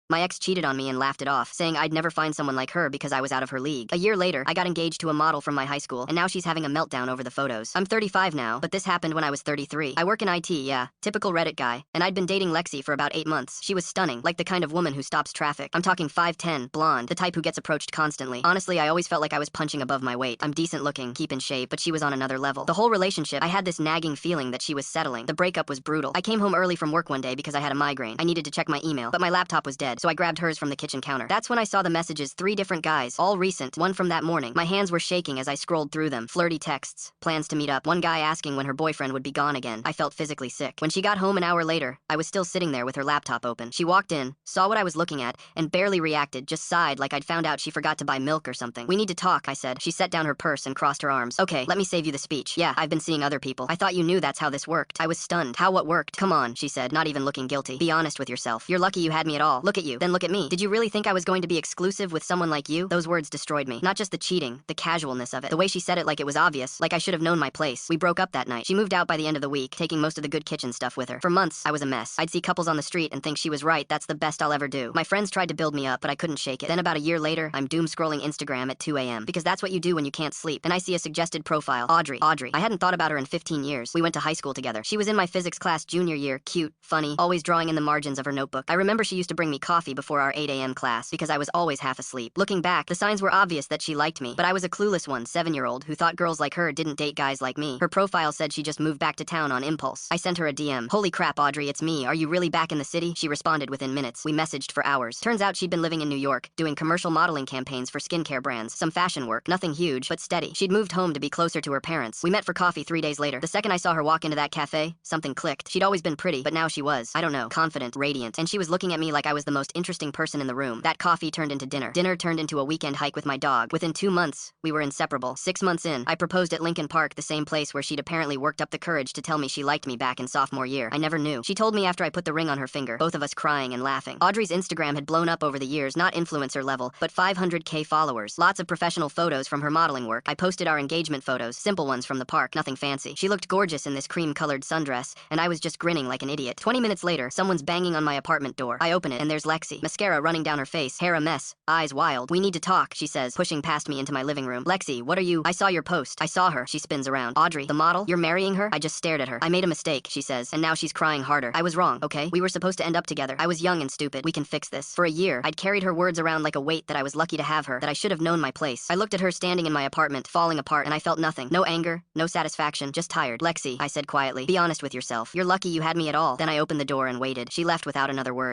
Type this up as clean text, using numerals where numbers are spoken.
My ex cheated on me and laughed it off, saying I'd never find someone like her because I was out of her league. A year later, I got engaged to a model from my high school, and now she's having a meltdown over the photos. I'm 35 now, but this happened when I was 33. I work in IT, yeah, typical Reddit guy, and I'd been dating Lexi for about 8 months. She was stunning, like the kind of woman who stops traffic. I'm talking 5'10", blonde, the type who gets approached constantly. Honestly, I always felt like I was punching above my weight. I'm decent looking, keep in shape, but she was on another level. The whole relationship, I had this nagging feeling that she was settling. The breakup was brutal. I came home early from work one day because I had a migraine. I needed to check my email, but my laptop was dead, so I grabbed hers from the kitchen counter. That's when I saw the messages, 3 different guys, all recent, one from that morning. My hands were shaking as I scrolled through them. Flirty texts, plans to meet up, one guy asking when her boyfriend would be gone again. I felt physically sick. When she got home an hour later, I was still sitting there with her laptop open. She walked in, saw what I was looking at, and barely reacted, just sighed like I'd found out she forgot to buy milk or something. We need to talk, I said. She set down her purse and crossed her arms. Okay, let me save you the speech. Yeah, I've been seeing other people. I thought you knew that's how this worked. I was stunned. How what worked? Come on, she said, not even looking guilty. Be honest with yourself. You're lucky you had me at all. Look at you, then look at me. Did you really think I was going to be exclusive with someone like you? Those words destroyed me. Not just the cheating, the casualness of it. The way she said it like it was obvious, like I should have known my place. We broke up that night. She moved out by the end of the week, taking most of the good kitchen stuff with her. For months, I was a mess. I'd see couples on the street and think she was right, that's the best I'll ever do. My friends tried to build me up, but I couldn't shake it. Then about a year later, I'm doom scrolling Instagram at 2 a.m. because that's what you do when you can't sleep. And I see a suggested profile. Audrey. I hadn't thought about her in 15 years. We went to high school together. She was in my physics class junior year, cute, funny, always drawing in the margins of her notebook. I remember she used to bring me coffee before our 8 a.m. class because I was always half asleep. Looking back, the signs were obvious that she liked me, but I was a clueless one, 7-year-old, who thought girls like her didn't date guys like me. Her profile said she just moved back to town on impulse. I sent her a DM. Holy crap, Audrey, it's me. Are you really back in the city? She responded within minutes. We messaged for hours. Turns out she'd been living in New York, doing commercial modeling campaigns for skincare brands, some fashion work, nothing huge, but steady. She'd moved home to be closer to her parents. We met for coffee 3 days later. The second I saw her walk into that cafe, something clicked. She'd always been pretty, but now she was, I don't know, confident, radiant, and she was looking at me like I was the most interesting person in the room. That coffee turned into dinner. Dinner turned into a weekend hike with my dog. Within 2 months, we were inseparable. 6 months in, I proposed at Lincoln Park, the same place where she'd apparently worked up the courage to tell me she liked me back in sophomore year. I never knew. She told me after I put the ring on her finger, both of us crying and laughing. Audrey's Instagram had blown up over the years, not influencer level, but 500K followers. Lots of professional photos from her modeling work. I posted our engagement photos, simple ones from the park, nothing fancy. She looked gorgeous in this cream-colored sundress, and I was just grinning like an idiot. 20 minutes later, someone's banging on my apartment door. I open it, and there's Lexi. Mascara running down her face, hair a mess, eyes wild. We need to talk, she says, pushing past me into my living room. Lexi, what are you? I saw your post. I saw her. She spins around. Audrey, the model? You're marrying her? I just stared at her. I made a mistake, she says, and now she's crying harder. I was wrong, okay? We were supposed to end up together. I was young and stupid. We can fix this. For a year, I'd carried her words around like a weight that I was lucky to have her, that I should have known my place. I looked at her standing in my apartment, falling apart, and I felt nothing. No anger, no satisfaction, just tired. Lexi, I said quietly, be honest with yourself. You're lucky you had me at all. Then I opened the door and waited. She left without another word.